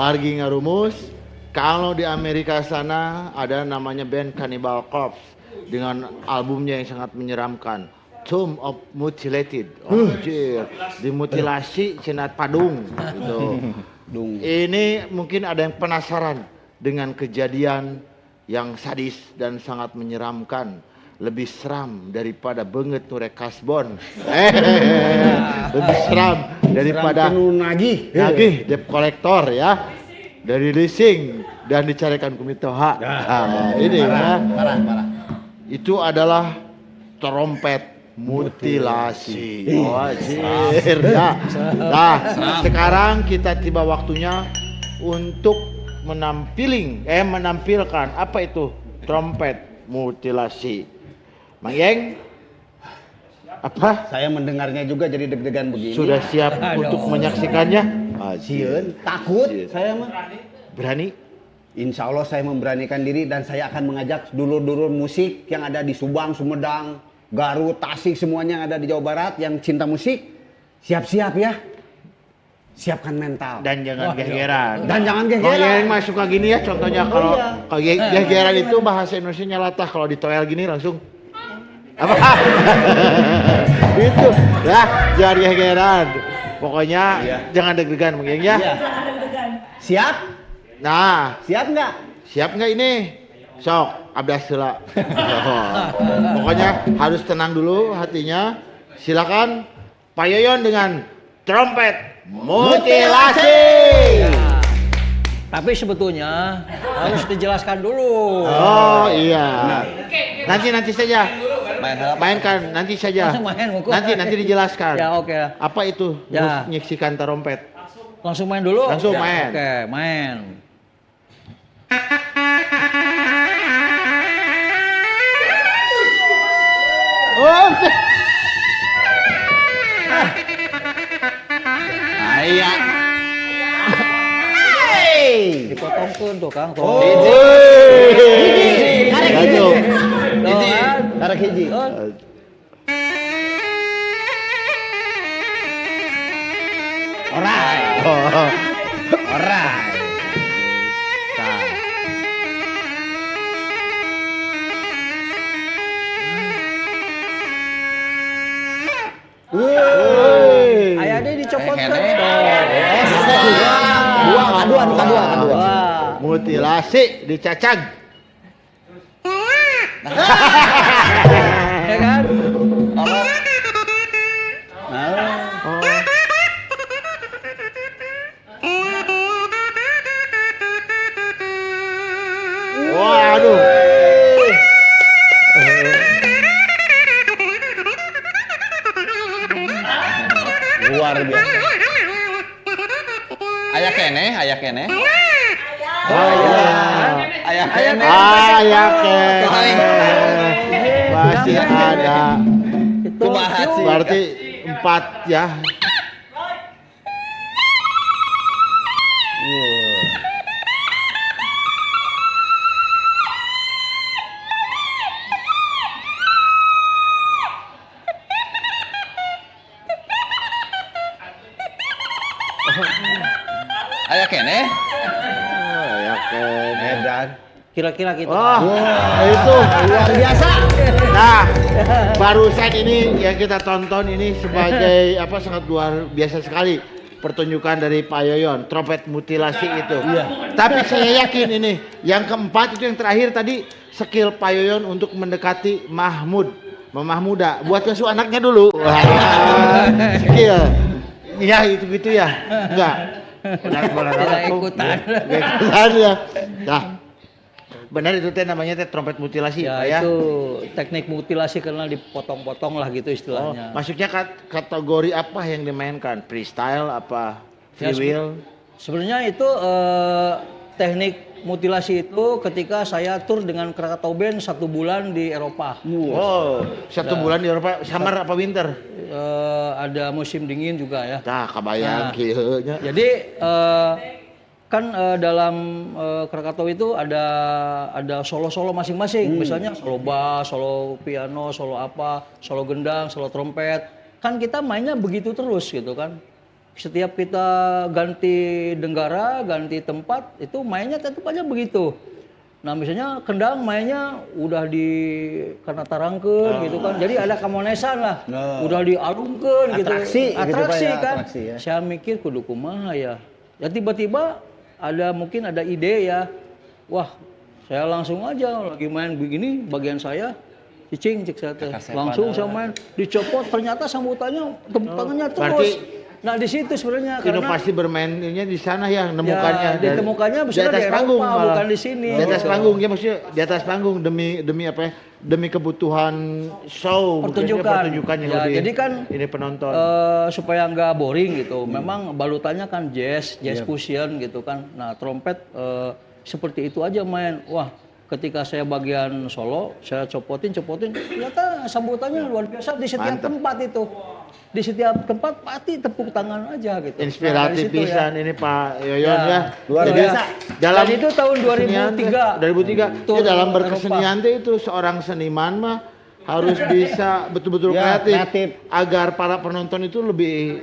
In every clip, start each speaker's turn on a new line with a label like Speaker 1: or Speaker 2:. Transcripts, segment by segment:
Speaker 1: Margi ngarumus, kalau di Amerika sana ada namanya band Cannibal Corpse dengan albumnya yang sangat menyeramkan, Tomb of Mutilated. Anjir, dimutilasi cenat padung gitu. Ini mungkin ada yang penasaran dengan kejadian yang sadis dan sangat menyeramkan. Lebih seram daripada Beungeut nu rek kasbon. Lebih seram daripada
Speaker 2: nagih
Speaker 1: debt collector ya. Dari leasing dan dicarikan kumitoha. Nah, ini ya.
Speaker 2: Parah.
Speaker 1: Itu adalah trompet mutilasi. Wajir. Nah, sekarang kita tiba waktunya untuk menampilkan apa itu trompet mutilasi. Mang Yeng, apa?
Speaker 2: Saya mendengarnya juga jadi deg-degan begini.
Speaker 1: Sudah siap untuk menyaksikannya?
Speaker 2: Sieun, takut saya mah.
Speaker 1: Berani?
Speaker 2: Insya Allah saya memberanikan diri dan saya akan mengajak dulur-dulur musik yang ada di Subang, Sumedang, Garut, Tasik, semuanya yang ada di Jawa Barat yang cinta musik. Siap-siap ya. Siapkan mental.
Speaker 1: Dan jangan gegeran.
Speaker 2: Dan jangan
Speaker 1: Mang
Speaker 2: gegeran.
Speaker 1: Yeng mah suka gini ya, contohnya kalau gegeran itu bahasa Indonesia latah, kalau ditoel gini langsung apa? Itu ya, jangan gegeran. Pokoknya jangan deg-degan Mang Yeng ya.
Speaker 2: Iya. Siap?
Speaker 1: Nah,
Speaker 2: Siap nggak
Speaker 1: ini? Sok, abdas heula. Pokoknya harus tenang dulu hatinya. Silakan Pak Yoyon dengan trompet mutilasi.
Speaker 3: Tapi sebetulnya harus dijelaskan dulu.
Speaker 1: Oh iya. Nanti saja. Mainkan nanti saja.
Speaker 3: Langsung main, Muku.
Speaker 1: Nanti dijelaskan.
Speaker 3: Ya oke.
Speaker 1: Apa itu?
Speaker 3: Ya.
Speaker 1: Menyaksikan trompet.
Speaker 3: Langsung main dulu.
Speaker 1: Langsung
Speaker 3: Ya,
Speaker 1: main.
Speaker 3: Oke, main.
Speaker 1: Oh.
Speaker 2: Aya.
Speaker 3: Dipotongkeun tuh Kang. Tuh.
Speaker 2: Karek hiji.
Speaker 1: Tuh.
Speaker 3: Tuh, kan?
Speaker 2: Karek hiji. Alright. Alright.
Speaker 3: Aya deui dicopotkeun.
Speaker 2: Kedua.
Speaker 1: Mutilasi dicacag.
Speaker 3: Ya kan?
Speaker 1: Waduh.
Speaker 2: Luar biasa.
Speaker 4: Aya kene.
Speaker 1: Aya kene. Masih ada.
Speaker 4: Kumaha sih?
Speaker 1: Berarti 4 ya.
Speaker 4: Aya kene.
Speaker 1: Aya kene.
Speaker 2: Edan.
Speaker 3: Kira-kira gitu.
Speaker 1: Wah, itu
Speaker 2: Luar biasa.
Speaker 1: Nah, barusan ini yang kita tonton ini sebagai apa sangat luar biasa sekali pertunjukan dari Pak Yoyon, trompet mutilasi itu.
Speaker 2: Iya.
Speaker 1: Tapi saya yakin ini yang keempat itu yang terakhir tadi skill Pak Yoyon untuk mendekati Mamah Muda. Buat ngasuh anaknya dulu. Wah, skill. Iya itu gitu ya. Enggak.
Speaker 3: Tidak ikutan.
Speaker 1: Ikutan ya. Nah, benar itu teh namanya teh trompet mutilasi
Speaker 3: Ya
Speaker 1: Pak ya.
Speaker 3: itu teknik mutilasi karena dipotong-potong lah gitu istilahnya.
Speaker 1: Maksudnya kategori apa yang dimainkan? Freestyle apa?
Speaker 3: Ya,
Speaker 1: Free will?
Speaker 3: Sebenarnya itu teknik mutilasi itu ketika saya tur dengan Krakatau Band 1 bulan di Eropa.
Speaker 1: Oh, 1 bulan di Eropa, summer apa winter?
Speaker 3: Ada musim dingin juga ya.
Speaker 1: Nah, kabayang
Speaker 3: Nah.
Speaker 1: kieu nya.
Speaker 3: Jadi kan dalam Krakatau itu ada solo-solo masing-masing. Misalnya solo bass, solo piano, solo apa, solo gendang, solo trompet. Kan kita mainnya begitu terus gitu kan. setiap kita ganti denggara, ganti tempat, itu mainnya tetap aja begitu. Nah misalnya kendang mainnya udah karena tarangkeun gitu kan, jadi ada kamonesan lah, udah dialungkeun gitu.
Speaker 2: Atraksi gitu, Pak,
Speaker 3: Atraksi
Speaker 2: ya,
Speaker 3: kan.
Speaker 2: atraksi, ya.
Speaker 3: Saya mikir kudu kumaha ya. Ya tiba-tiba mungkin ada ide ya, wah saya langsung aja lagi main begini bagian saya, cicing cek saya teh. Langsung saya main, dicopot ternyata sambutannya tepuk tangannya terus.
Speaker 1: Berarti
Speaker 3: Nah di situ sebenarnya karena
Speaker 1: inovasi bermainnya di sana ya, nemukannya.
Speaker 3: ya, ditemukannya
Speaker 1: di
Speaker 3: misalnya
Speaker 1: atas
Speaker 3: di
Speaker 1: panggung
Speaker 3: Eropa,
Speaker 1: malah.
Speaker 3: bukan di sini.
Speaker 1: Di atas
Speaker 3: gitu.
Speaker 1: panggung ya, maksudnya di atas panggung demi apa ya? Demi kebutuhan show, pertunjukan yang
Speaker 3: Ya,
Speaker 1: lebih
Speaker 3: jadi kan
Speaker 1: ini penonton.
Speaker 3: supaya nggak boring gitu. Memang balutannya kan jazz fusion gitu kan. Nah trompet seperti itu aja main. Wah ketika saya bagian solo, saya copotin, ternyata sambutannya luar biasa di setiap tempat itu. Di setiap tempat pasti tepuk tangan aja gitu.
Speaker 1: Inspiratif
Speaker 3: Nah, dari situ
Speaker 1: pisan ini Pak Yoyon ya.
Speaker 2: Luar
Speaker 1: Jadi,
Speaker 2: biasa.
Speaker 1: Dalam
Speaker 3: Dan itu tahun
Speaker 1: kesenian teh,
Speaker 3: 2003.
Speaker 1: 2003.
Speaker 3: Tur
Speaker 1: Ya, dalam
Speaker 3: Eropa.
Speaker 1: berkesenian teh itu seorang seniman mah harus bisa betul-betul
Speaker 2: Ya,
Speaker 1: kreatif,
Speaker 2: kreatif.
Speaker 1: agar para penonton itu lebih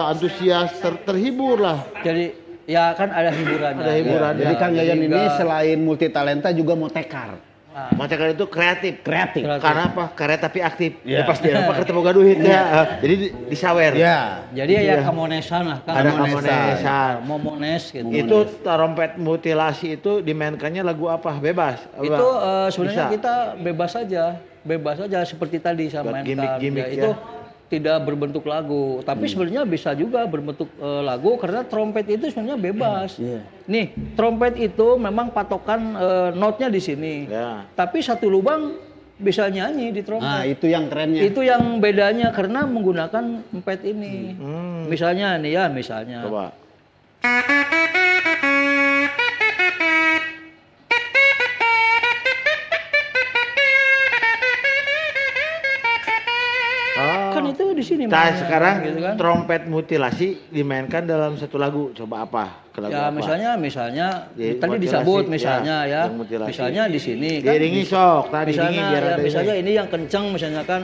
Speaker 1: antusias terhibur lah.
Speaker 3: Jadi ya kan ada hiburannya.
Speaker 1: Ada hiburan.
Speaker 3: Ya,
Speaker 2: Jadi Kang Yayan ini
Speaker 3: nggak-
Speaker 2: selain multi talenta juga mau tekar.
Speaker 1: Maksudnya itu kreatif.
Speaker 2: Kreatif.
Speaker 1: Karena apa? Karya tapi aktif.
Speaker 2: Ya.
Speaker 1: Ya, pas dia apa ketemu duit ya. Jadi disawer.
Speaker 2: Ya.
Speaker 3: Jadi ya kamonesan lah kan.
Speaker 1: Ada
Speaker 2: Kamonesan.
Speaker 1: kamonesan.
Speaker 3: Momones gitu.
Speaker 1: Itu trompet mutilasi itu dimainkannya lagu apa? Bebas.
Speaker 3: Itu sebenarnya
Speaker 1: Bisa.
Speaker 3: kita bebas saja seperti tadi saya
Speaker 1: Buat
Speaker 3: mainkan.
Speaker 1: gimmick-gimmick
Speaker 3: Itu
Speaker 1: ya.
Speaker 3: tidak berbentuk lagu, tapi sebenarnya bisa juga berbentuk lagu karena trompet itu sebenarnya bebas. Nih, trompet itu memang patokan notnya di sini.
Speaker 1: Ya.
Speaker 3: Tapi satu lubang bisa nyanyi di trompet.
Speaker 2: Nah, itu yang kerennya.
Speaker 3: Itu yang bedanya karena menggunakan empet ini. Misalnya nih ya, misalnya.
Speaker 1: Coba.
Speaker 3: Kan itu di sini.
Speaker 1: Nah,
Speaker 3: mainnya,
Speaker 1: sekarang
Speaker 3: gitu kan.
Speaker 1: trompet mutilasi dimainkan dalam satu lagu. Coba apa? Ke lagu
Speaker 3: Ya
Speaker 1: apa?
Speaker 3: misalnya
Speaker 1: Jadi,
Speaker 3: tadi
Speaker 1: mutilasi,
Speaker 3: disebut
Speaker 1: ya,
Speaker 3: misalnya ya,
Speaker 1: yang mutilasi.
Speaker 3: misalnya di sini kan.
Speaker 1: Diiringi sok, tadi
Speaker 3: Misalnya
Speaker 1: diiringi biar
Speaker 3: ya,
Speaker 1: ada
Speaker 3: misalnya
Speaker 1: ini.
Speaker 3: ini yang kencang misalnya kan.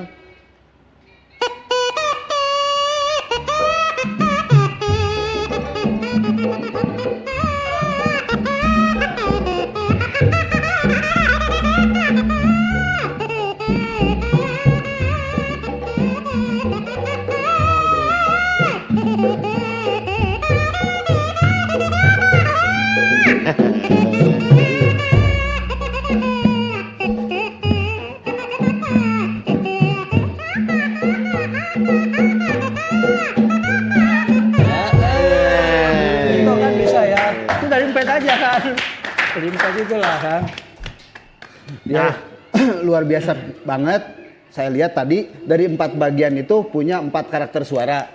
Speaker 3: Itu kan bisa ya. Itu dari empet aja kan. Dari empet itu lah kan.
Speaker 2: Dia luar biasa banget. Saya lihat tadi dari 4 bagian itu punya 4 karakter suara.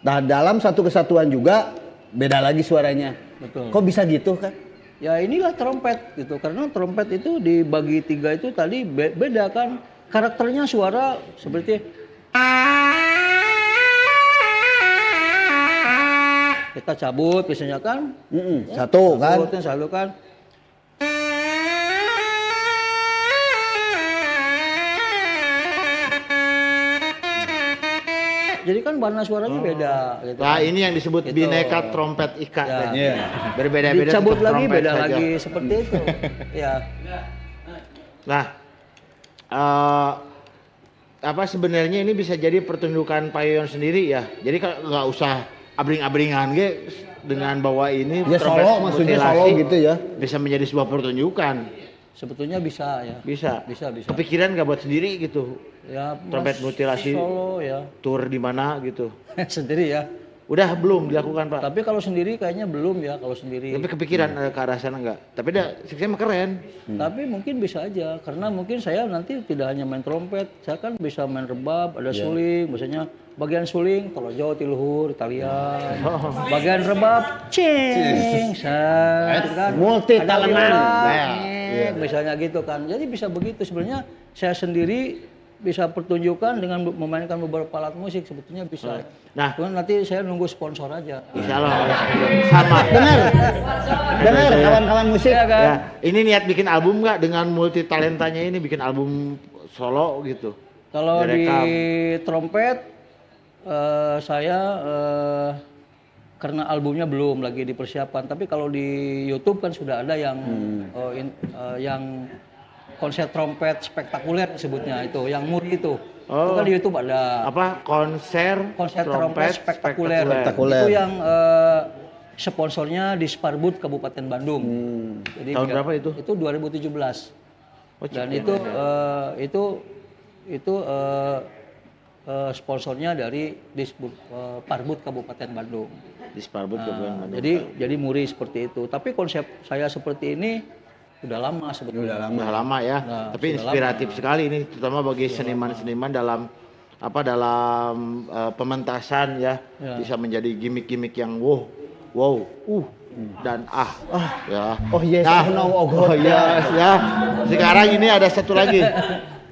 Speaker 2: Nah, dalam satu kesatuan juga beda lagi suaranya.
Speaker 3: Betul.
Speaker 2: Kok bisa gitu kan?
Speaker 3: Ya inilah trompet gitu. Karena trompet itu dibagi 3 itu tadi beda kan. Karakternya suara seperti kita cabut biasanya kan.
Speaker 2: Satu kan?
Speaker 3: Cabutnya selalu kan. Jadi kan warna suaranya beda gitu.
Speaker 1: Nah,
Speaker 3: kan.
Speaker 1: ini yang disebut
Speaker 3: Gitu.
Speaker 1: bineka trompet ika.
Speaker 3: Ya.
Speaker 1: teh.
Speaker 2: Iya.
Speaker 1: Berbeda-beda
Speaker 3: Dicabut
Speaker 1: tetap
Speaker 3: lagi
Speaker 1: trompet
Speaker 3: beda
Speaker 1: saja.
Speaker 3: lagi seperti itu. Ya.
Speaker 1: Nah, apa sebenarnya ini bisa jadi pertunjukan Pak Yoyon sendiri ya. Jadi kalau nggak usah abring-abringan ge dengan bawa ini
Speaker 2: Ya
Speaker 1: trompet
Speaker 2: solo, maksudnya
Speaker 1: mutilasi,
Speaker 2: solo gitu ya.
Speaker 1: Bisa menjadi sebuah pertunjukan.
Speaker 3: Sebetulnya bisa ya.
Speaker 1: Bisa.
Speaker 3: Bisa.
Speaker 1: Kepikiran nggak buat sendiri gitu.
Speaker 3: Ya,
Speaker 1: Trompet
Speaker 3: Mas
Speaker 1: mutilasi.
Speaker 3: Solo ya.
Speaker 1: Tour di mana gitu.
Speaker 3: Sendiri ya.
Speaker 1: Udah belum dilakukan, Pak?
Speaker 3: Tapi kalau sendiri kayaknya belum ya kalau sendiri.
Speaker 1: Tapi kepikiran ada ke arah sana nggak? Tapi dah siksa mah keren.
Speaker 3: Tapi mungkin bisa aja karena mungkin saya nanti tidak hanya main trompet, saya kan bisa main rebab, ada suling, misalnya bagian suling tolojo tiluhur Italian. Bagian rebab cing, gitu kan.
Speaker 2: Multi
Speaker 3: Ada
Speaker 2: talentan.
Speaker 3: biola,
Speaker 2: Nah,
Speaker 3: misalnya gitu kan. Jadi bisa begitu sebenarnya saya sendiri bisa pertunjukan dengan memainkan beberapa alat musik sebetulnya bisa.
Speaker 1: Nah.
Speaker 3: Cuman nanti saya nunggu sponsor aja.
Speaker 1: Insya Allah sama.
Speaker 2: Dengar kawan-kawan musik.
Speaker 3: Iya kan?
Speaker 1: Ya, ini niat bikin album nggak dengan multi talentanya ini bikin album solo gitu?
Speaker 3: Kalau di
Speaker 1: Direkam.
Speaker 3: trompet Saya karena albumnya belum lagi dipersiapkan, tapi kalau di YouTube kan sudah ada yang yang konser trompet spektakuler disebutnya itu, yang Muri itu. Itu kan di YouTube ada.
Speaker 1: Apa konser
Speaker 3: Trompet spektakuler.
Speaker 2: Spektakuler.
Speaker 3: Itu yang sponsornya di Sparbud Kabupaten Bandung. Jadi
Speaker 1: Tahun berapa itu?
Speaker 3: Itu 2017.
Speaker 1: Oh,
Speaker 3: Dan
Speaker 1: Cipian
Speaker 3: itu sponsornya dari Parbud Kabupaten Bandung.
Speaker 1: di Sparbud
Speaker 3: Nah, jadi Muri seperti itu. Tapi konsep saya seperti ini udah lama sebetulnya.
Speaker 1: Udah lama ya.
Speaker 3: Nah,
Speaker 1: Tapi
Speaker 3: sudah
Speaker 1: inspiratif sekali ini, terutama bagi seniman-seniman dalam pementasan ya,
Speaker 3: Ya.
Speaker 1: bisa menjadi gimmick-gimmick yang wow, dan ya.
Speaker 2: Oh yes,
Speaker 1: Nah,
Speaker 2: I know, oh
Speaker 1: oh
Speaker 2: God.
Speaker 1: yes, ya. Sekarang ini ada satu lagi.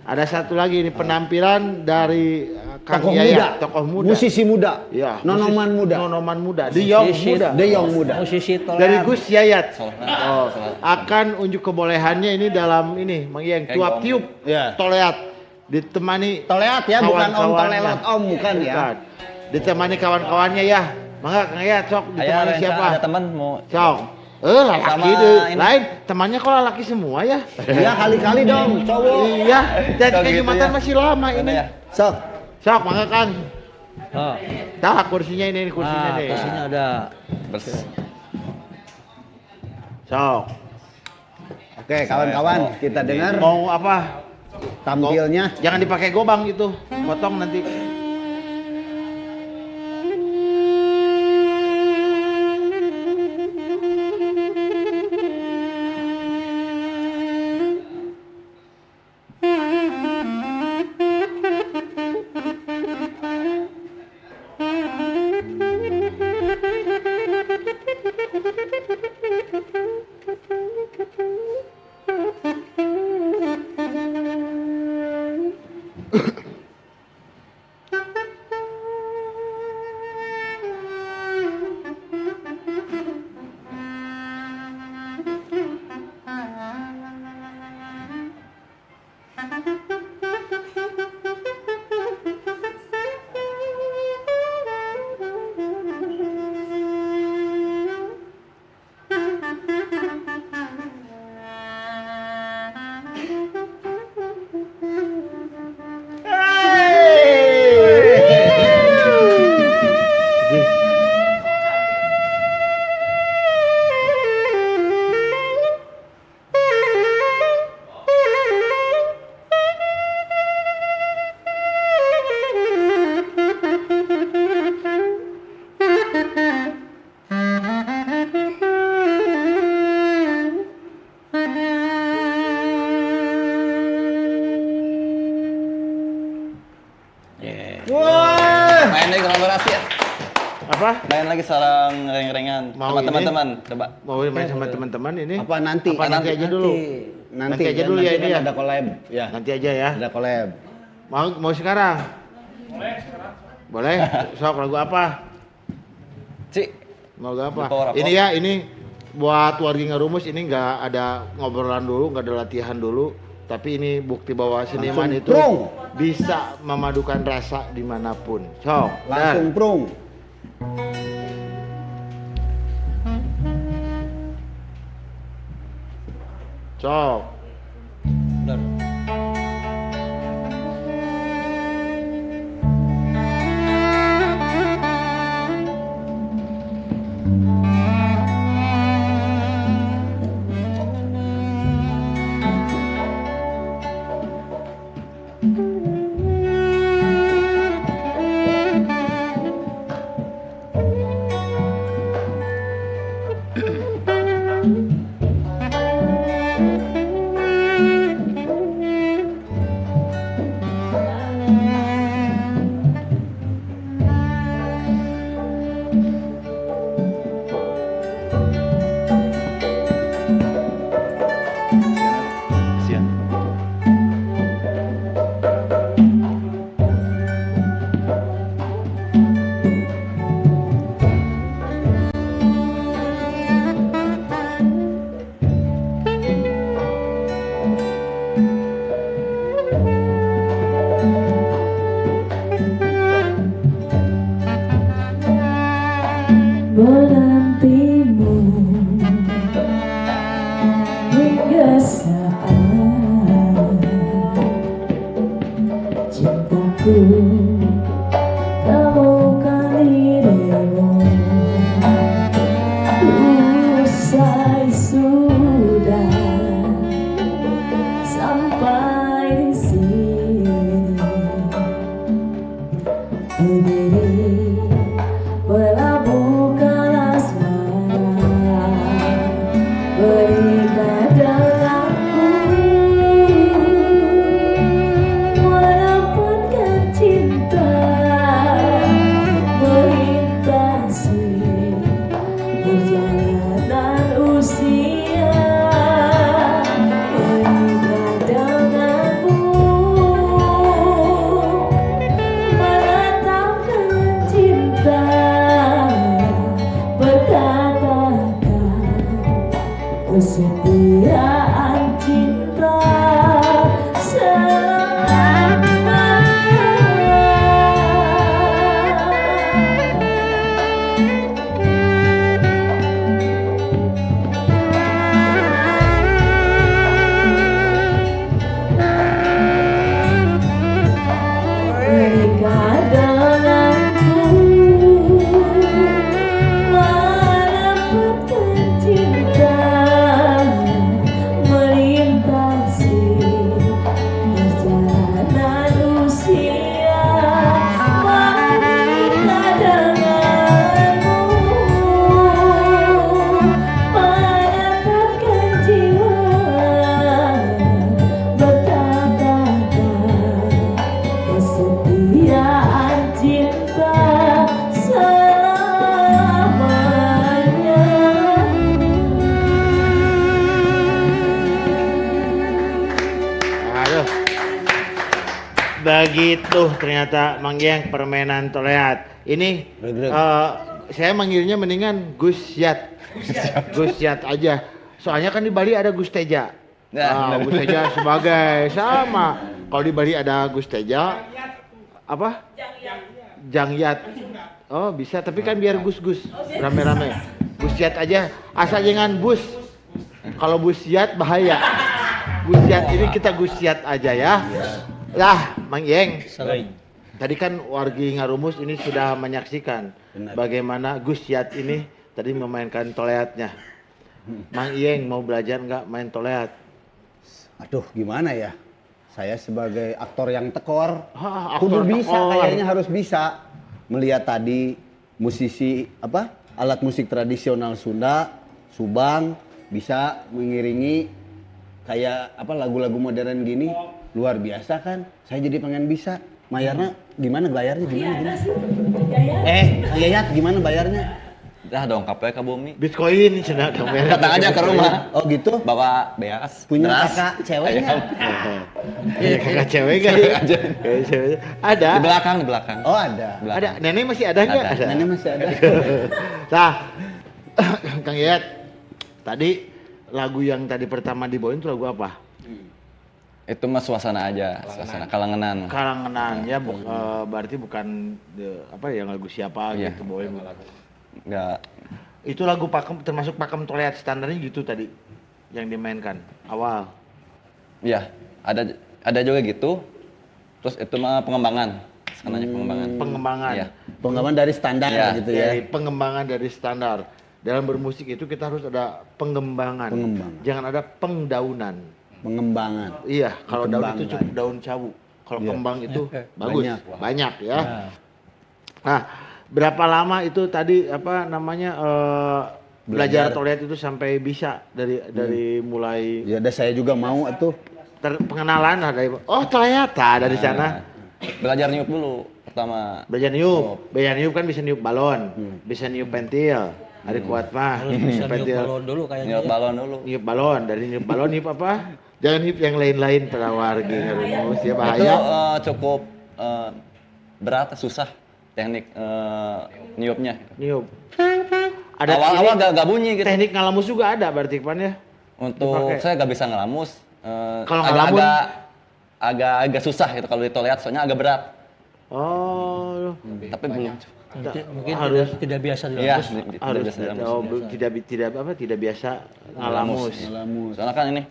Speaker 1: Ada satu lagi ini penampilan dari Kang
Speaker 2: Tokoh
Speaker 1: Yaya,
Speaker 2: muda,
Speaker 1: tokoh muda.
Speaker 2: musisi muda,
Speaker 1: Ya,
Speaker 2: nonoman muda,
Speaker 1: Nonoman muda, Diong muda.
Speaker 2: Deyong muda.
Speaker 3: Musisi toleran.
Speaker 1: Dari Gus Yayat. Oh, akan unjuk kebolehannya ini dalam ini, Mang Yeng, tuap tiup,
Speaker 2: Ya.
Speaker 1: toleat, ditemani
Speaker 2: Toleat ya, bukan om
Speaker 1: kawan-kawannya.
Speaker 2: tolelot om, bukan ya.
Speaker 1: Bukan. Ditemani kawan-kawannya ya. Mangga Kang Yayat sok ditemani
Speaker 4: Aya
Speaker 1: siapa?
Speaker 4: ada teman mau
Speaker 1: Sok. Laki
Speaker 4: Sama
Speaker 1: deh.
Speaker 4: ini.
Speaker 1: Lain, temannya kok laki semua ya?
Speaker 2: Iya kali-kali dong, cowok.
Speaker 1: Iya, dan
Speaker 4: Sok
Speaker 1: kayak
Speaker 4: gitu
Speaker 1: Jumatan
Speaker 4: ya.
Speaker 1: masih lama ini.
Speaker 4: ya.
Speaker 2: Sok.
Speaker 1: Sok, mangga Kang.
Speaker 3: Ah,
Speaker 1: Tah kursinya ini kursinya nih.
Speaker 3: kursinya ada.
Speaker 1: Sok.
Speaker 2: Oke, kawan-kawan, kita dengar
Speaker 1: Mau apa?
Speaker 2: tampilnya.
Speaker 1: Jangan dipakai gobang itu, potong nanti.
Speaker 4: Main lagi kolaborasi ya.
Speaker 1: Apa?
Speaker 4: Main lagi sarang reng-rengan
Speaker 1: Mau
Speaker 4: sama
Speaker 1: ini?
Speaker 4: teman-teman. Coba.
Speaker 1: Mau main sama teman-teman ini?
Speaker 2: Apa nanti?
Speaker 1: Apa nanti aja dulu? Nanti aja dulu ya
Speaker 2: nanti
Speaker 1: ini
Speaker 2: kan
Speaker 1: ya.
Speaker 2: Ada collab. Ya.
Speaker 1: Nanti aja ya.
Speaker 2: Ada collab.
Speaker 1: Mau sekarang? Boleh. Sok lagu apa?
Speaker 4: Cik.
Speaker 1: Mau lagu apa?
Speaker 4: The Power of
Speaker 1: Ini ya, ini buat wargi ngerumus ini nggak ada ngobrolan dulu, nggak ada latihan dulu. Tapi ini bukti bahwa seniman
Speaker 2: Langsung
Speaker 1: itu
Speaker 2: prung.
Speaker 1: bisa memadukan rasa dimanapun. Sok.
Speaker 2: Langsung prung.
Speaker 1: Sok.
Speaker 3: Benar.
Speaker 5: menantimu hingga saat cintaku temukan dirimu. Usai sudah sampai di sini, berdiri pelabuhan asmara, berikat denganku, menempatkan cinta, melintasi perjalanan usia, berikat denganmu, menetapkan cinta, berkatakan kesetiaan cinta menikah denganku, menempatkan cinta, melintasi perjalanan usia, menikah denganmu, menetapkan jiwa, berkatakan kesetiaan cinta selamanya.
Speaker 1: Aduh. Begitu ternyata Mang Yeng permainan toleat. Ini
Speaker 2: Greg.
Speaker 1: saya manggilnya mendingan Gus Yat. Gus Yat aja. Soalnya kan di Bali ada Gus Teja.
Speaker 4: Nah,
Speaker 1: Gus Teja sebagai sama. Kalau di Bali ada Gus Teja. Apa? Jang Yat. Oh bisa, tapi kan biar Gus-Gus rame-rame. Gus Yat aja. Asal jangan bus. Kalau Gus Yat bahaya. Gus Yat ini kita Gus Yat aja ya. Lah, Mang Yeng. Tadi kan wargi Ngarumus ini sudah menyaksikan
Speaker 2: Benar.
Speaker 1: bagaimana Gus Yat ini tadi memainkan toleatnya. Mang Yeng mau belajar nggak main toleat?
Speaker 2: Aduh, gimana ya? Saya sebagai aktor yang tekor,
Speaker 1: Ah,
Speaker 2: kudu
Speaker 1: aktor
Speaker 2: bisa,
Speaker 1: tekor.
Speaker 2: kayaknya harus bisa. Melihat tadi musisi apa? Alat musik tradisional Sunda, Subang bisa mengiringi kayak apa lagu-lagu modern gini, luar biasa kan? Saya jadi pengen bisa. Mayarnya gimana, bayarnya gimana? Kang Yayat gimana bayarnya?
Speaker 4: Dah dongkap ya ke bumi.
Speaker 1: Bitcoin sudah kamera.
Speaker 4: Datang aja ke rumah.
Speaker 2: Oh gitu?
Speaker 4: Bawa beas.
Speaker 2: Punya
Speaker 4: beras,
Speaker 2: kakak ceweknya?
Speaker 4: ayam.
Speaker 1: Iya kakak cewek kan? Kakak cewek. Ada.
Speaker 4: Di belakang, di belakang.
Speaker 2: Oh ada.
Speaker 4: Belakang.
Speaker 1: Ada. Nenek masih ada nggak?
Speaker 4: Ada.
Speaker 2: Nenek masih ada.
Speaker 1: Nah, Kang Yayat, tadi lagu yang tadi pertama dibawain itu lagu apa?
Speaker 4: Itu mah suasana aja, suasana kalangan.
Speaker 1: Kalangan ya, berarti bukan apa ya lagu siapa
Speaker 4: Iya.
Speaker 1: gitu bawain.
Speaker 4: Enggak.
Speaker 1: Itu lagu pakem termasuk pakem toleat standarnya gitu tadi yang dimainkan awal.
Speaker 4: Iya, ada juga gitu. Terus itu mah pengembangan. Skananya pengembangan.
Speaker 1: Pengembangan.
Speaker 4: Iya.
Speaker 2: Pengembangan dari standar
Speaker 4: Iya.
Speaker 2: gitu ya.
Speaker 1: Dari pengembangan dari standar. Dalam bermusik itu kita harus ada pengembangan.
Speaker 2: Pengembangan.
Speaker 1: Jangan ada pengdaunan.
Speaker 2: Pengembangan.
Speaker 1: Iya, kalau daun itu
Speaker 2: Dikembangkan.
Speaker 1: cukup daun cawu. Kalau
Speaker 2: Iya.
Speaker 1: kembang itu bagus,
Speaker 2: Banyak.
Speaker 1: banyak ya. Nah, berapa lama itu tadi apa namanya belajar
Speaker 2: Belajar.
Speaker 1: toleat itu sampai bisa dari mulai
Speaker 2: Ya udah saya juga mau tuh.
Speaker 1: pengenalan lah dari toleat dari sana.
Speaker 4: Belajar niup dulu pertama.
Speaker 1: Belajar niup kan bisa niup balon, bisa niup pentil. Hari kuat mah
Speaker 3: Bisa niup
Speaker 1: pentil.
Speaker 3: balon dulu kayaknya.
Speaker 4: Niup balon dulu.
Speaker 1: Niup balon, dari niup balon niup apa? Jangan niup yang lain-lain para wargi ngarumus ya
Speaker 4: Itu
Speaker 1: bahaya.
Speaker 4: cukup berat, susah teknik niupnya.
Speaker 1: Niup. Ada
Speaker 4: Awal-awal
Speaker 1: ini,
Speaker 4: gak bunyi gitu.
Speaker 1: teknik ngalamus juga ada berarti Pan ya?
Speaker 4: Untuk
Speaker 1: dipakai.
Speaker 4: saya gak bisa ngelamus.
Speaker 1: Kalau ngelamun?
Speaker 4: agak susah gitu kalau ditoleat soalnya agak berat.
Speaker 1: Oh,
Speaker 4: tapi belum.
Speaker 3: Mungkin
Speaker 1: Harus.
Speaker 3: tidak biasa
Speaker 4: Iya,
Speaker 3: dilamus.
Speaker 4: tidak
Speaker 1: Harus
Speaker 4: biasa dalam
Speaker 1: tidak biasa ngalamus.
Speaker 4: Soalnya kan ini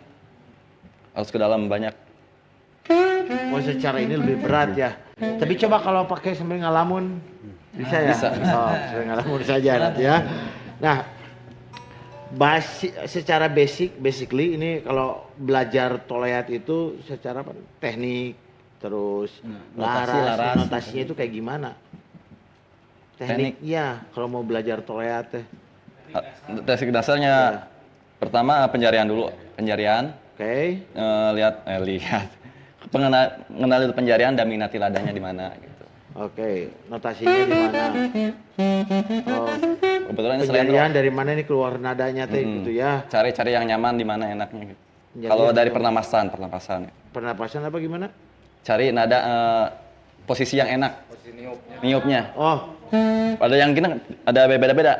Speaker 4: harus ke dalam banyak.
Speaker 1: Oh, secara ini lebih berat ya. Tapi coba kalau pakai sambil ngalamun bisa ya?
Speaker 4: Bisa.
Speaker 1: Oh, sambil ngalamun saja nanti ya. Nah, secara basically ini kalau belajar toleat itu secara apa? Teknik, terus laras, notasinya itu kayak gimana? Teknik, iya. Kalau mau belajar toleat teh.
Speaker 4: Teknik dasarnya pertama penjarian dulu, penjarian.
Speaker 1: Oke.
Speaker 4: Lihat mengenali penjarian dan minati ladanya di mana gitu.
Speaker 1: Oke, notasinya di mana? Oh,
Speaker 4: Kebetulan ini selain
Speaker 1: penjarian dari mana nih keluar nadanya teh gitu ya.
Speaker 4: cari yang nyaman di mana enaknya gitu.
Speaker 1: Penjarian
Speaker 4: Kalau dari
Speaker 1: tuh.
Speaker 4: pernapasan.
Speaker 1: Pernapasan apa gimana?
Speaker 4: Cari nada posisi yang enak. Niupnya.
Speaker 1: Oh,
Speaker 4: Ada yang gini, ada beda-beda.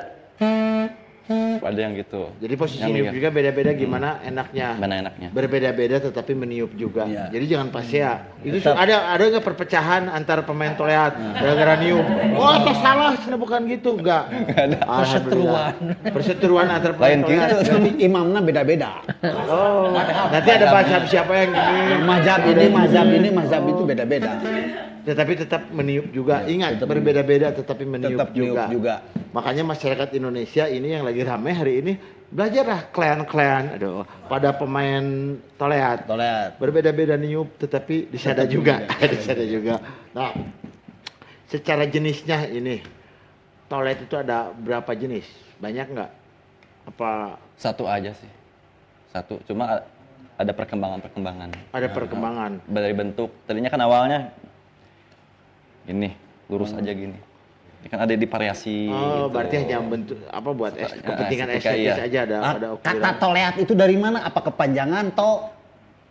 Speaker 4: Ada yang gitu.
Speaker 1: jadi posisi
Speaker 4: Yang
Speaker 1: niup
Speaker 4: mikir.
Speaker 1: juga beda-beda gimana enaknya.
Speaker 4: Mana enaknya?
Speaker 1: Berbeda-beda tetapi meniup juga.
Speaker 3: Iya.
Speaker 1: Jadi jangan pasea. Itu ada nggak perpecahan antar pemain toleat gara-gara niup? Oh, atau salah, bukan gitu, enggak. Alhamdulillah. Perseteruan antar pemain
Speaker 4: Lain
Speaker 1: toleat.
Speaker 4: gitu.
Speaker 2: Tapi imamnya beda-beda.
Speaker 1: Oh, nanti ada bahasa siapa yang gini.
Speaker 2: Mazhab itu beda-beda.
Speaker 1: Tetapi tetap meniup juga. Ingat, berbeda-beda tetapi meniup
Speaker 2: Tetap niup juga.
Speaker 1: Makanya masyarakat Indonesia ini yang lagi rame hari ini, belajarlah klan-klan, aduh, pada pemain toleat. Berbeda-beda niup tetapi disada juga. Disada juga. Nah, secara jenisnya ini, toleat itu ada berapa jenis? Banyak nggak? Apa
Speaker 4: Satu aja sih. Satu, cuma ada perkembangan.
Speaker 1: ada perkembangan?
Speaker 4: Dari bentuk, tadinya kan awalnya ini, lurus aja gini. Ini kan ada di variasi
Speaker 1: Oh,
Speaker 4: gitu.
Speaker 1: berarti hanya bentuk apa buat kepentingan
Speaker 4: estetika,
Speaker 1: estetis
Speaker 4: iya.
Speaker 1: aja ada
Speaker 2: Kata
Speaker 1: ukuran.
Speaker 2: toleat itu dari mana? Apa kepanjangan toh?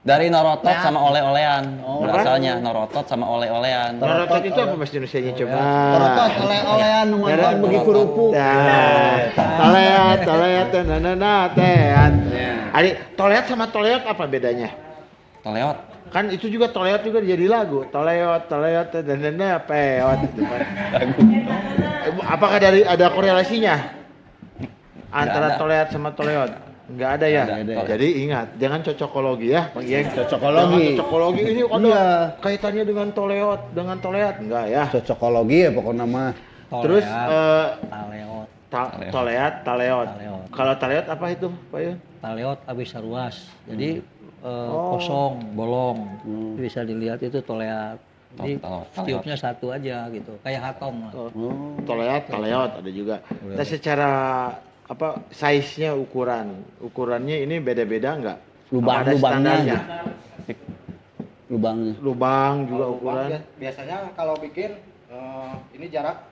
Speaker 4: Dari norotot
Speaker 2: Ya.
Speaker 4: sama oleh-olehan.
Speaker 2: Oh.
Speaker 4: Berasalnya norotot sama oleh-olehan.
Speaker 1: Norotot itu apa bahasa Indonesianya coba?
Speaker 2: Torotot oleh-olehan numanton bagi kerupuk.
Speaker 1: Toleat, teat. Adik, toleat sama toleot apa bedanya?
Speaker 4: Toleot.
Speaker 1: Kan itu juga toleot juga jadi lagu. Toleot, peot gitu kan. Apakah ada korelasinya antara
Speaker 4: ada.
Speaker 1: toleat sama toleot? Nggak ada ya.
Speaker 4: Nggak ada.
Speaker 1: Jadi ingat, jangan cocokologi ya, Bang Gieng.
Speaker 2: Cocokologi.
Speaker 1: Jangan cocokologi ini ada
Speaker 2: Iya.
Speaker 1: kaitannya dengan toleot, dengan toleat, enggak ya.
Speaker 2: Cocokologi ya pokoknya mah.
Speaker 1: Terus
Speaker 3: Taleot.
Speaker 1: toleat, taleot.
Speaker 3: Taleot.
Speaker 1: Kalau taleot apa itu, Pak Yun?
Speaker 3: Taleot abis ruas. Jadi kosong, bolong. Bisa dilihat itu toleat. Jadi tiupnya satu aja gitu. Kayak hatom lah.
Speaker 1: Toleat, taleot ada juga. Nah, secara apa size-nya ukurannya ini beda-beda enggak?
Speaker 2: Lubangnya. Lubangnya.
Speaker 1: Lubang juga
Speaker 6: Kalau
Speaker 1: ukuran.
Speaker 6: lubang, biasanya kalau bikin ini jarak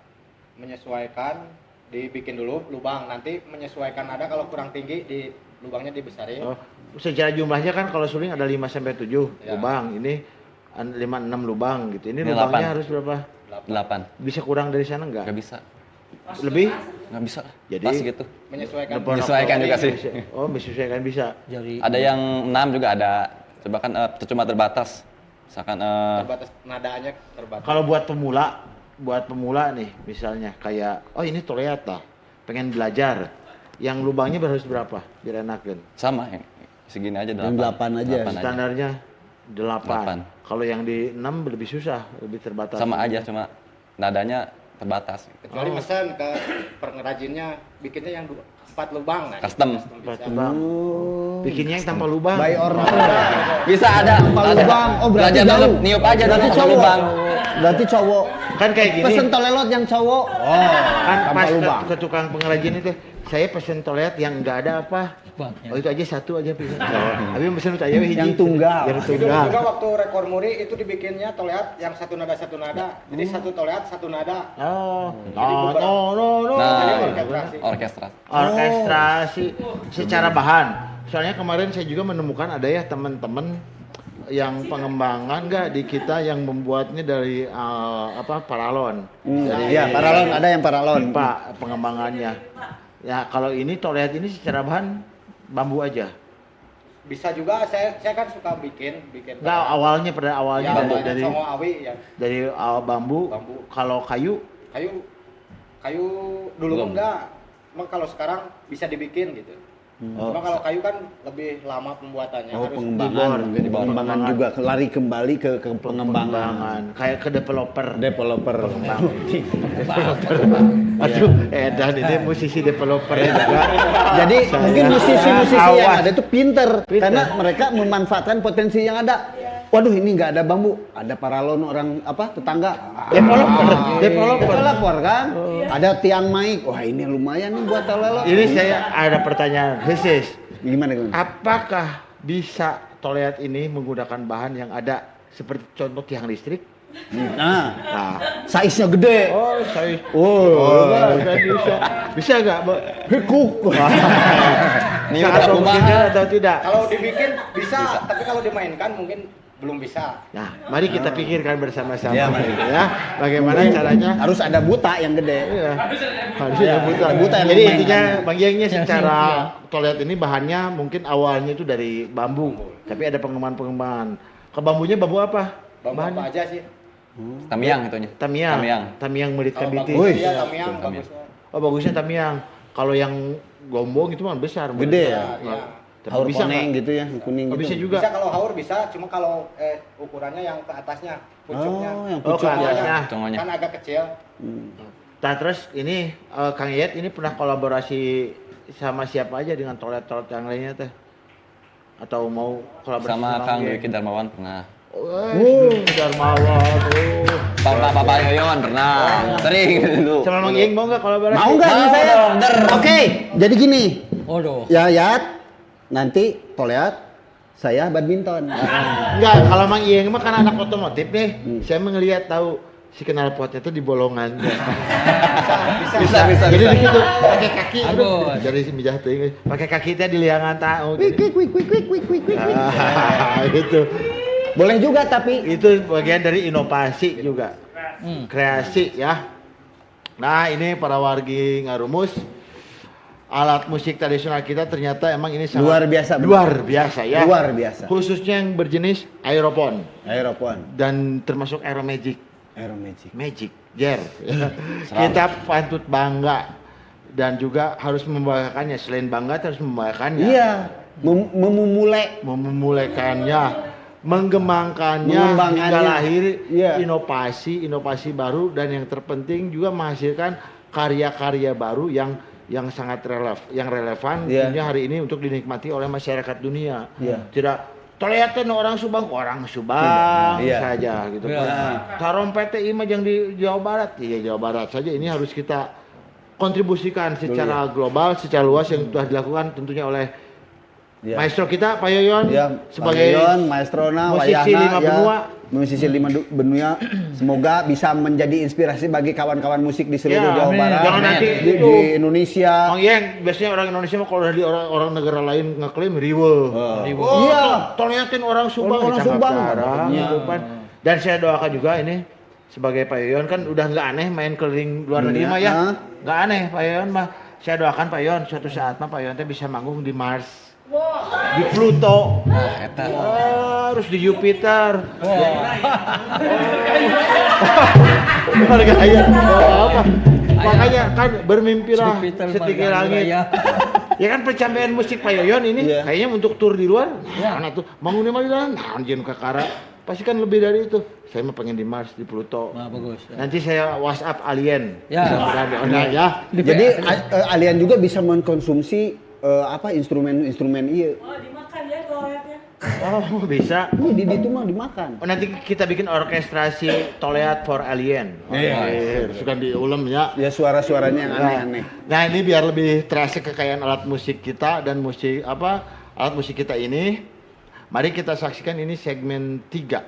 Speaker 6: menyesuaikan, dibikin dulu lubang, nanti menyesuaikan nada kalau kurang tinggi di lubangnya dibesarin.
Speaker 1: Oh, secara jumlahnya kan kalau suling ada 5 sampai 7
Speaker 6: Ya.
Speaker 1: lubang. Ini 5-6 lubang gitu. Ini
Speaker 4: Ini
Speaker 1: lubangnya
Speaker 4: 8.
Speaker 1: harus berapa?
Speaker 4: 8.
Speaker 1: Bisa kurang dari sana enggak?
Speaker 4: Nggak bisa.
Speaker 1: Lebih?
Speaker 4: Nggak bisa.
Speaker 1: Jadi-
Speaker 4: Pas gitu.
Speaker 6: Menyesuaikan.
Speaker 4: Menyesuaikan juga sih.
Speaker 1: Oh, menyesuaikan bisa.
Speaker 3: Jadi
Speaker 4: Ada yang 6 juga ada. Coba kan cuma terbatas. Misalkan
Speaker 6: Terbatas nadanya terbatas.
Speaker 1: Kalau buat pemula nih misalnya kayak oh ini toleat lah. Pengen belajar. Yang lubangnya harus berapa? Biar enakan.
Speaker 4: sama yang segini aja
Speaker 2: Yang 8 aja.
Speaker 4: 8 aja.
Speaker 1: Standarnya 8.
Speaker 4: 8.
Speaker 1: Kalau yang di 6 lebih susah, lebih terbatas.
Speaker 4: Sama aja cuma nadanya terbatas.
Speaker 6: Kecuali mesen ke pengrajinnya bikinnya yang 4 lubang. Nah,
Speaker 4: Custom.
Speaker 1: Empat lubang. Bikinnya yang tanpa lubang.
Speaker 2: By order.
Speaker 4: Bisa ada.
Speaker 2: Tanpa
Speaker 4: ada.
Speaker 2: lubang. Oh berarti
Speaker 4: Belajar dulu,
Speaker 2: jauh.
Speaker 4: niup aja
Speaker 2: Berarti
Speaker 4: dulu tanpa
Speaker 2: cowok.
Speaker 4: lubang.
Speaker 2: Berarti cowok.
Speaker 1: Kan kayak gini.
Speaker 2: Pesen tolelot yang cowok. Oh,
Speaker 1: Kan
Speaker 2: tanpa
Speaker 1: pas
Speaker 2: lubang.
Speaker 1: ke tukang pengrajin itu, saya pesen toleat yang enggak ada apa?
Speaker 3: lubangnya.
Speaker 1: Oh itu aja satu aja bisa. Tapi pesen itu aja hiji.
Speaker 2: Yang tunggal.
Speaker 1: Yang
Speaker 6: Dulu
Speaker 1: tunggal.
Speaker 6: juga waktu rekor muri itu dibikinnya toleat yang satu nada. Jadi satu toleat satu nada.
Speaker 1: Oh,
Speaker 6: Jadi
Speaker 1: no,
Speaker 6: bukan-
Speaker 1: no, no, no.
Speaker 6: Jadi
Speaker 4: Nah,
Speaker 6: orkestrasi.
Speaker 4: orkestra.
Speaker 1: Orkestrasi secara bahan. Soalnya kemarin saya juga menemukan ada ya teman-teman yang pengembangan nggak di kita yang membuatnya dari paralon. Dari
Speaker 2: Iya, paralon ada yang paralon.
Speaker 1: Pak pengembangannya. Ya kalau ini toleat ini secara bahan bambu aja.
Speaker 6: Bisa juga saya kan suka bikin
Speaker 1: Nggak awalnya pada awalnya
Speaker 6: ya,
Speaker 1: dari
Speaker 6: songo awi ya.
Speaker 1: bambu.
Speaker 6: Bambu.
Speaker 1: Kalau kayu
Speaker 6: kayu kayu dulu
Speaker 4: Belum.
Speaker 6: enggak. Emang kalau sekarang bisa dibikin gitu. Cuma kalau kayu kan lebih lama pembuatannya.
Speaker 2: Oh,
Speaker 6: harus
Speaker 2: pengembangan, pengembangan juga lari kembali ke pengembangan.
Speaker 1: Kayak ke developer.
Speaker 2: Developer.
Speaker 1: Aduh, dan ini musisi developer juga.
Speaker 2: Jadi
Speaker 1: Saya
Speaker 2: mungkin musisi-musisi yang
Speaker 1: awas.
Speaker 2: ada itu pinter
Speaker 1: Pinter.
Speaker 2: karena mereka memanfaatkan potensi yang ada. Waduh, ini nggak ada bambu, ada paralon orang apa tetangga. Developer kan. Ada tiang maik. Wah, ini lumayan nih buat tolelo.
Speaker 1: Ini saya ada pertanyaan khusus.
Speaker 2: Gimana gimana?
Speaker 1: Apakah bisa Toleat ini menggunakan bahan yang ada seperti contoh tiang listrik?
Speaker 2: Nah,
Speaker 1: Nah,
Speaker 2: size-nya gede.
Speaker 1: oh saya, bisa, bisa nggak, Mbak?
Speaker 2: Hekuk.
Speaker 4: Ini
Speaker 1: Saat
Speaker 4: udah
Speaker 1: memungkinkan
Speaker 4: kumaha.
Speaker 1: atau tidak?
Speaker 6: Kalau dibikin bisa, tapi kalau dimainkan mungkin belum bisa.
Speaker 1: Nah, mari kita pikirkan bersama-sama,
Speaker 2: Ya, mari.
Speaker 1: ya, bagaimana caranya?
Speaker 2: Harus ada buta yang gede.
Speaker 1: Iya, harusnya buta.
Speaker 2: buta yang
Speaker 1: Jadi
Speaker 2: memainkan.
Speaker 1: intinya Bang Yengnya secara Toleat ini bahannya mungkin awalnya itu dari bambu, tapi ada pengembangan-pengembangan. Ke bambunya bambu apa?
Speaker 6: Bambu apa aja sih?
Speaker 4: Tamiang itunya.
Speaker 1: Tamiang.
Speaker 4: Tamiang.
Speaker 1: Tamiang melit
Speaker 6: Kalau
Speaker 1: kabitis.
Speaker 6: bagus
Speaker 2: Wih.
Speaker 6: ya tamiang
Speaker 4: Tamiang.
Speaker 6: bagusnya.
Speaker 1: Oh bagusnya tamiang. Kalau yang gombong itu mah besar.
Speaker 2: Gede ya?
Speaker 6: Iya.
Speaker 1: Tapi
Speaker 2: Haur
Speaker 1: bisa
Speaker 2: koneng
Speaker 1: nggak?
Speaker 2: gitu ya, kuning
Speaker 1: Oh,
Speaker 2: gitu.
Speaker 1: bisa juga.
Speaker 6: Bisa kalau haur bisa, cuma kalau ukurannya yang ke atasnya, pucuknya.
Speaker 2: Oh, yang
Speaker 1: Oh, ke
Speaker 2: pucuk ya.
Speaker 1: atasnya.
Speaker 4: Congonya.
Speaker 6: Kan agak kecil.
Speaker 1: Nah terus ini Kang Yayat ini pernah kolaborasi sama siapa aja dengan toilet-toilet yang lainnya teh? Atau mau kolaborasi
Speaker 4: Sama Kang
Speaker 1: Yayat?
Speaker 4: Dwiki Darmawan pernah.
Speaker 1: Darmawan.
Speaker 4: Papa Yoyon pernah. Sering dulu.
Speaker 1: Sama Mang Yeng mau nggak kolaborasi?
Speaker 2: Mau nggak ini
Speaker 4: Mau
Speaker 2: saya?
Speaker 4: dong, der.
Speaker 2: Oke, jadi gini.
Speaker 3: Waduh.
Speaker 2: Yayat, nanti Toleat, saya badminton.
Speaker 1: Enggak, kalau Mang Yeng mah kan anak otomotif nih. Saya melihat tahu si knalpotnya itu di bolongan.
Speaker 4: Bisa.
Speaker 1: Jadi begitu pakai kaki
Speaker 3: Bagus.
Speaker 1: dari si mijah teuing pakai kaki teh di liangan tahu.
Speaker 2: Wik, wik, wik, wik, wik, wik, wik, wik.
Speaker 1: Gitu.
Speaker 2: Boleh juga tapi
Speaker 1: Itu bagian dari inovasi juga. Kreasi ya. Nah, ini para wargi ngarumus alat musik tradisional kita ternyata emang ini sangat
Speaker 2: Luar biasa, benar.
Speaker 1: Luar biasa ya.
Speaker 2: Luar biasa.
Speaker 1: Khususnya yang berjenis aeropon
Speaker 2: Aeropon,
Speaker 1: dan termasuk aeromagic.
Speaker 2: Aeromagic.
Speaker 1: Magic, Jer. Kita patut bangga dan juga harus membanggakannya. Selain bangga harus membanggakannya.
Speaker 2: Iya, memulai.
Speaker 1: Memulaikannya, mengembangkannya
Speaker 2: Mengembangkannya.
Speaker 1: hingga lahir
Speaker 2: Iya.
Speaker 1: inovasi baru dan yang terpenting juga menghasilkan karya-karya baru yang sangat relevan
Speaker 2: Iya.
Speaker 1: tentunya hari ini untuk dinikmati oleh masyarakat dunia.
Speaker 2: Iya.
Speaker 1: Tidak Toleatan orang Subang
Speaker 2: Iya.
Speaker 1: saja gitu.
Speaker 3: Iya.
Speaker 1: Tarompet teh mah yang di Jawa Barat. Iya, Jawa Barat saja ini harus kita kontribusikan secara global, secara luas yang telah dilakukan tentunya oleh
Speaker 2: Iya.
Speaker 1: maestro kita Pak Yoyon
Speaker 2: Ya,
Speaker 1: sebagai
Speaker 2: Yon, Maestrona,
Speaker 1: musisi
Speaker 2: Wayahna,
Speaker 1: lima benua.
Speaker 2: musisi lima benua. Semoga bisa menjadi inspirasi bagi kawan-kawan musik di seluruh
Speaker 1: Ya,
Speaker 2: Jawa
Speaker 3: amin.
Speaker 2: Barat,
Speaker 1: Jangan nanti
Speaker 2: di,
Speaker 1: itu.
Speaker 2: di Indonesia.
Speaker 1: Bang Yeng, biasanya orang Indonesia mah kalau dari orang negara lain ngeklaim riwe.
Speaker 2: Iya.
Speaker 1: Toleatin orang Subang,
Speaker 2: Orang
Speaker 1: ditangkap
Speaker 2: Subang.
Speaker 1: darah,
Speaker 2: Iya.
Speaker 1: gitu kan. Dan saya doakan juga ini sebagai Pak Yoyon kan udah nggak aneh main keliling luar negeri
Speaker 2: Dunia,
Speaker 1: mah ya.
Speaker 2: ah.
Speaker 1: Nggak aneh Pak Yoyon mah. Saya doakan Pak Yoyon suatu saat mah Pak Yoyon teh bisa manggung di Mars. Di Pluto.
Speaker 4: Eta.
Speaker 1: Harus di Jupiter. Harga ayat apa? Makanya kan bermimpilah
Speaker 3: Jupiter,
Speaker 1: setinggi
Speaker 3: Marga
Speaker 1: langit.
Speaker 3: Raya.
Speaker 1: Ya kan pencapaian musik Pak Yoyon ini
Speaker 2: Iya.
Speaker 1: kayaknya untuk tur di luar.
Speaker 3: Iya.
Speaker 1: Mana tuh bangun di mana? Nah, anjeun kakara. Pasti kan lebih dari itu. Saya mah pengen di Mars, di Pluto.
Speaker 3: Nah, bagus. Ya.
Speaker 1: Nanti saya WhatsApp alien.
Speaker 3: Ya.
Speaker 1: Mudah-mudahan di online ya.
Speaker 2: Jadi alien juga bisa mengkonsumsi apa instrumen-instrumen iya.
Speaker 5: Oh, dimakan ya toiletnya.
Speaker 1: Oh, bisa.
Speaker 2: Ini di itu mah dimakan.
Speaker 1: Oh, nanti kita bikin orkestrasi Toleat for Alien.
Speaker 2: Iya.
Speaker 1: Suka diulem ya.
Speaker 2: Ya suara-suaranya yang aneh-aneh.
Speaker 1: Nah, ini biar lebih terasa kekayaan alat musik kita dan alat musik kita ini. Mari kita saksikan ini segmen 3.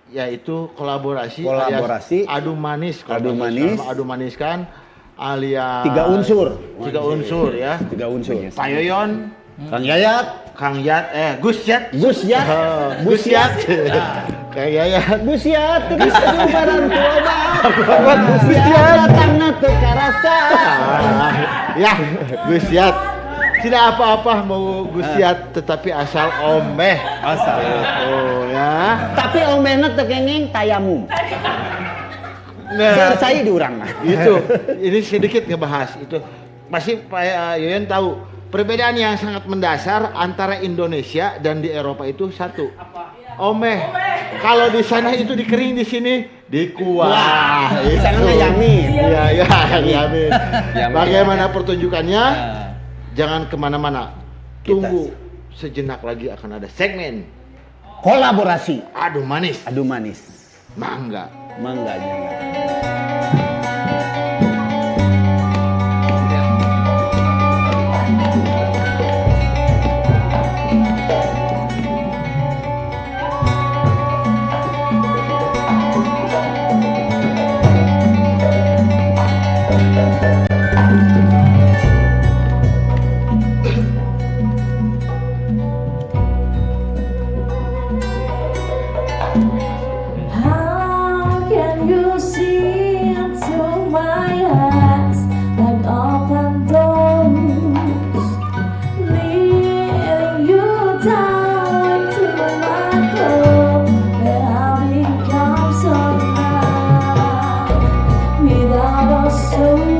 Speaker 1: Yaitu kolaborasi
Speaker 2: Kolaborasi.
Speaker 1: alias adu manis.
Speaker 2: Adu manis.
Speaker 1: Adu manis kan alias
Speaker 2: 3 unsur.
Speaker 1: 3 unsur ya.
Speaker 2: 3 unsur.
Speaker 1: Pak Yoyon,
Speaker 2: Kang Yayat,
Speaker 1: Kang Yat, Gus Yat.
Speaker 2: Gus Yat,
Speaker 1: Gus Yat. Kang Yayat.
Speaker 2: Gus Yat, geus jubaran tua bang. Gus Yat datangna teu karasa.
Speaker 1: Ya, Gus Yat. Tidak apa-apa mau Gus Yat, tetapi asal omeh.
Speaker 2: Asal.
Speaker 1: Oh ya.
Speaker 2: Tapi omena teu kenging tayamum.
Speaker 1: Nah.
Speaker 2: Saya diurang.
Speaker 1: Itu, ini sedikit ngebahas itu. Pasti Pak Yoyon tahu perbedaan yang sangat mendasar antara Indonesia dan di Eropa itu satu. Omeh. Kalau di sana itu dikering, di sini dikuah.
Speaker 2: Di sana
Speaker 1: Itu.
Speaker 2: yamin.
Speaker 1: Iya, iya, yamin.
Speaker 4: Yamin.
Speaker 1: Bagaimana pertunjukannya?
Speaker 3: Nah,
Speaker 1: Jangan kemana-mana. Tunggu sejenak lagi akan ada segmen.
Speaker 2: Kolaborasi.
Speaker 1: Aduh manis,
Speaker 2: Aduh manis.
Speaker 1: mangga.
Speaker 2: Mangganya.
Speaker 5: How can you see into my eyes like open doors, leading you down to my core, where I become so numb without a soul.